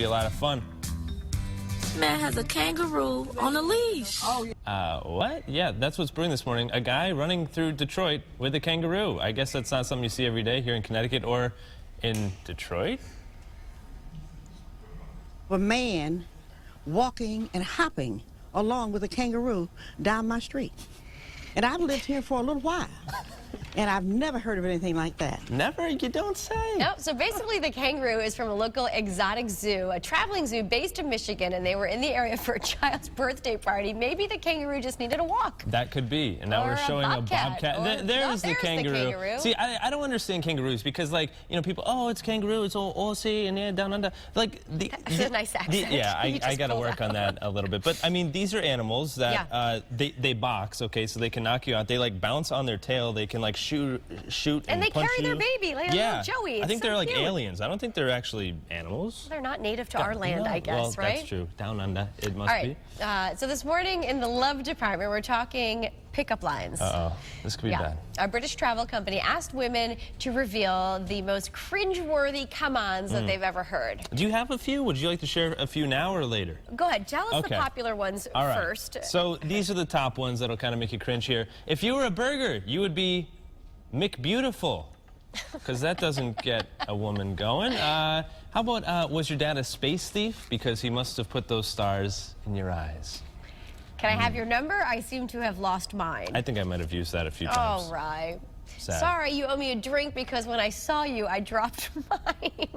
be a lot of fun. Man has a kangaroo on a leash. What? Yeah, that's what's brewing this morning. A guy running through Detroit with a kangaroo. I guess that's not something you see every day here in Connecticut or in Detroit. A man walking and hopping along with a kangaroo down my street. And I've lived here for a little while. And I've never heard of anything like that. Never? You don't say. Nope. So basically the kangaroo is from a local exotic zoo, a traveling zoo based in Michigan, and they were in the area for a child's birthday party. Maybe the kangaroo just needed a walk. That could be. And now Or we're showing a bobcat. There's the kangaroo. See, I don't understand kangaroos because, like, you know, people, oh, it's kangaroo, it's all Aussie and yeah, down under. Like, That's a nice accent. Yeah, I got to work on that a little bit. But, I mean, these are animals that they box, okay, so they can knock you out. They, like, bounce on their tail. They can, like, shoot and they punch carry you. their baby like a little Joey. I think so they're like cute. aliens. I don't think they're actually animals. They're not native to our land, I guess, well, right? That's true. Down under, it must be. So this morning in the love department, we're talking pickup lines. Uh-oh. This could be bad. A British travel company asked women to reveal the most cringe-worthy come-ons that they've ever heard. Do you have a few? Would you like to share a few now or later? Go ahead. Tell us the popular ones first. So these are the top ones that'll kind of make you cringe here. If you were a burger, you would be McBeautiful, because that doesn't get a woman going. How about, was your dad a space thief? Because he must have put those stars in your eyes. Can I have your number? I seem to have lost mine. I think I might have used that a few times. All right. Sad. Sorry, you owe me a drink because when I saw you, I dropped mine.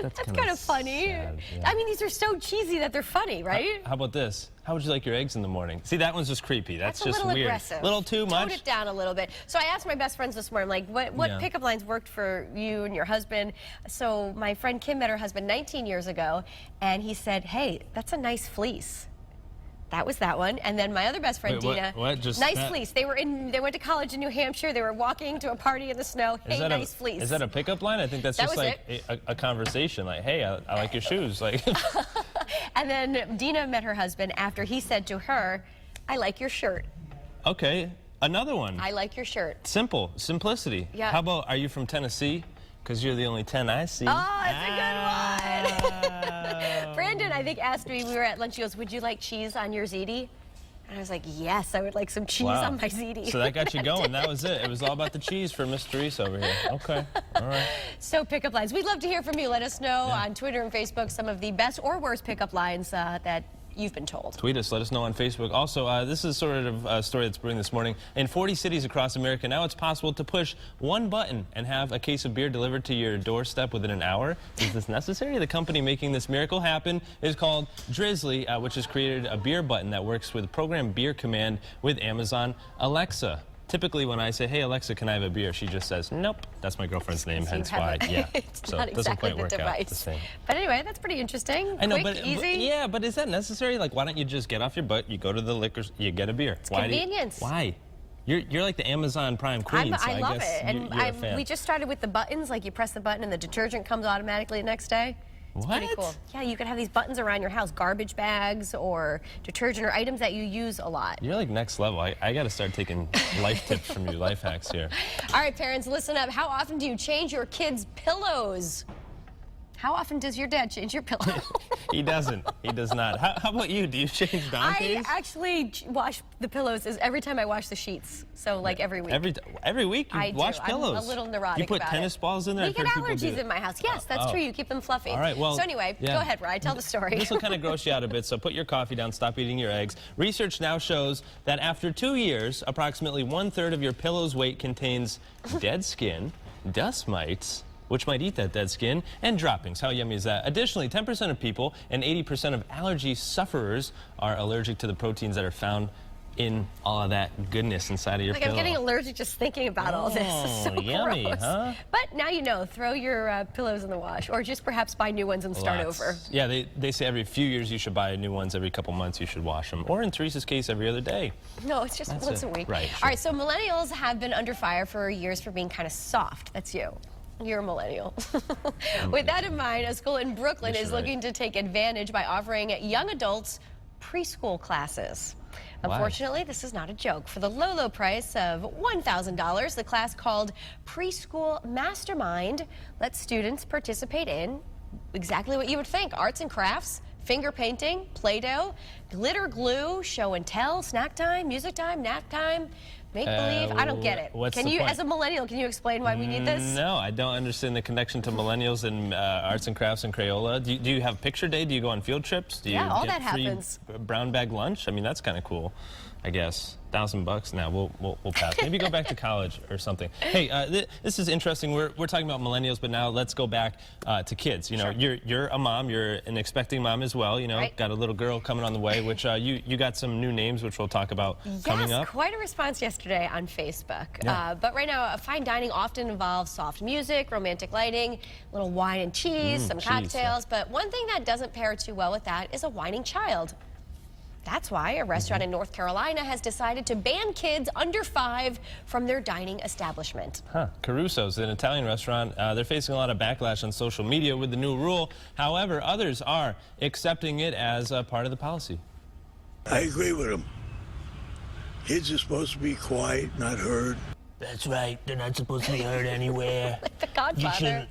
That's kind of funny. Sad, yeah. I mean, these are so cheesy that they're funny, right? How about this? How would you like your eggs in the morning? See, that one's just creepy. That's a just little weird. aggressive. A little too much. Tone it down a little bit. So I asked my best friends this morning, like, what pickup lines worked for you and your husband? So my friend Kim met her husband 19 years ago, and he said, hey, that's a nice fleece. That was that one. And then my other best friend, Dina, Just nice fleece. They went to college in New Hampshire. They were walking to a party in the snow. Hey, nice fleece. Is that a pickup line? I think that's just like a conversation. Like, hey, I like your shoes. Like. And then Dina met her husband after he said to her, I like your shirt. Okay, another one. I like your shirt. Simple, simplicity. Yeah. How about, are you from Tennessee? Because you're the only 10 I see. Oh, that's a good one. Brandon, I think, asked me, we were at lunch, he goes, would you like cheese on your ziti? And I was like, yes, I would like some cheese on my ziti. So that got you going. That was it. It was all about the cheese for Miss Teresa over here. Okay, all right. So pickup lines. We'd love to hear from you. Let us know on Twitter and Facebook some of the best or worst pickup lines that you've been told. Tweet us. Let us know on Facebook. Also, this is sort of a story that's brewing this morning. In 40 cities across America, now it's possible to push one button and have a case of beer delivered to your doorstep within an hour. Is this necessary? The company making this miracle happen is called Drizzly, which has created a beer button that works with Program Beer Command with Amazon Alexa. Typically, when I say, hey, Alexa, can I have a beer? She just says, nope. That's my girlfriend's name, hence why. Yeah. It's so not it doesn't exactly quite work the device. out the same. But anyway, that's pretty interesting. I know, Quick, easy. but is that necessary? Like, why don't you just get off your butt, you go to the liquor, you get a beer? It's convenience. Why? You're like the Amazon Prime queen, so I love guess it. And you're a fan. we just started with the buttons, like you press the button and the detergent comes automatically the next day. It's What? pretty cool. Yeah, you can have these buttons around your house, garbage bags or detergent or items that you use a lot. You're like next level. I got to start taking life tips from you, life hacks here. All right, parents, listen up. How often do you change your kids' pillows? How often does your dad change your pillow? He doesn't. He does not. How about you? Do you change donkeys? I actually wash the pillows every time I wash the sheets. So like every week. Every week you wash pillows? I'm a little neurotic You put about tennis balls in there? We get allergies in my house. Yes, that's true. You keep them fluffy. All right, well. So anyway, go ahead, Ryan. Tell the story. This will kind of gross you out a bit, so put your coffee down, stop eating your eggs. Research now shows that after 2 years, approximately 1/3 of your pillow's weight contains dead skin, dust mites, which might eat that dead skin, and droppings. How yummy is that? Additionally, 10% of people and 80% of allergy sufferers are allergic to the proteins that are found in all of that goodness inside of your pillow. I'm getting allergic just thinking about all this. It's so yummy, gross. huh? But now you know, throw your pillows in the wash, or just perhaps buy new ones and start over. Yeah, they say every few years you should buy new ones, every couple months you should wash them, or in Teresa's case, every other day. No, it's just once a week. Right, sure. All right, so millennials have been under fire for years for being kind of soft. That's you. You're a millennial. With that in mind, a school in Brooklyn is looking to take advantage by offering young adults preschool classes. Unfortunately, this is not a joke. For the low, low price of $1,000, the class called Preschool Mastermind lets students participate in exactly what you would think. Arts and crafts, finger painting, Play-Doh, glitter glue, show and tell, snack time, music time, nap time, make believe. I don't get it. What's Can the you, point? as a millennial, can you explain why we need this? No, I don't understand the connection to millennials and arts and crafts and Crayola. Do you have picture day? Do you go on field trips? Do you Yeah, all get that free happens. brown bag lunch? I mean, that's kind of cool, I guess. $1,000 now. We'll pass. Maybe go back to college or something. Hey, this is interesting. We're talking about millennials, but now let's go back to kids. You know, you're a mom. You're an expecting mom as well. You know, Right. got a little girl coming on the way. Which you got some new names, which we'll talk about coming up. Yes, quite a response yesterday on Facebook. Yeah. But right now, fine dining often involves soft music, romantic lighting, a little wine and cheese, some cheese, yeah. cocktails. But one thing that doesn't pair too well with that is a whining child. That's why a restaurant in North Carolina has decided to ban kids under 5 from their dining establishment. Caruso's, an Italian restaurant, they're facing a lot of backlash on social media with the new rule. However, others are accepting it as a part of the policy. I agree with him. Kids are supposed to be quiet, not heard. That's right. They're not supposed to be heard anywhere. Like the Godfather.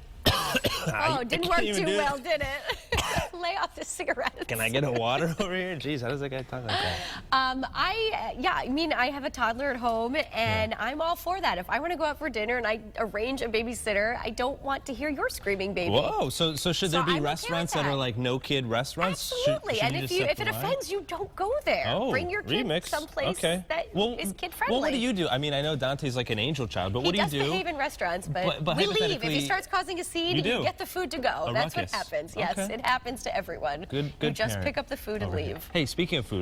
Oh, didn't work too well, did it? Lay off the cigarettes. Can I get a water over here? Jeez, how does that guy talk like that? I mean, I have a toddler at home, and I'm all for that. If I want to go out for dinner and I arrange a babysitter, I don't want to hear your screaming baby. Whoa, so should there be I'm okay with restaurants that are like no-kid restaurants? Absolutely, Should and you if just set it the line? offends you, don't go there. Oh, Bring your kid remix. someplace Okay. that is kid-friendly. Well, what do you do? I mean, I know Dante's like an angel child, but what do you do? He does behave in restaurants, but But we leave. If hypothetically, he starts causing a scene, you you do. get the food to go. A That's ruckus. what happens. Yes, Okay. it happens to everyone. Good you just parent pick up the food and over here. leave. Hey, speaking of food.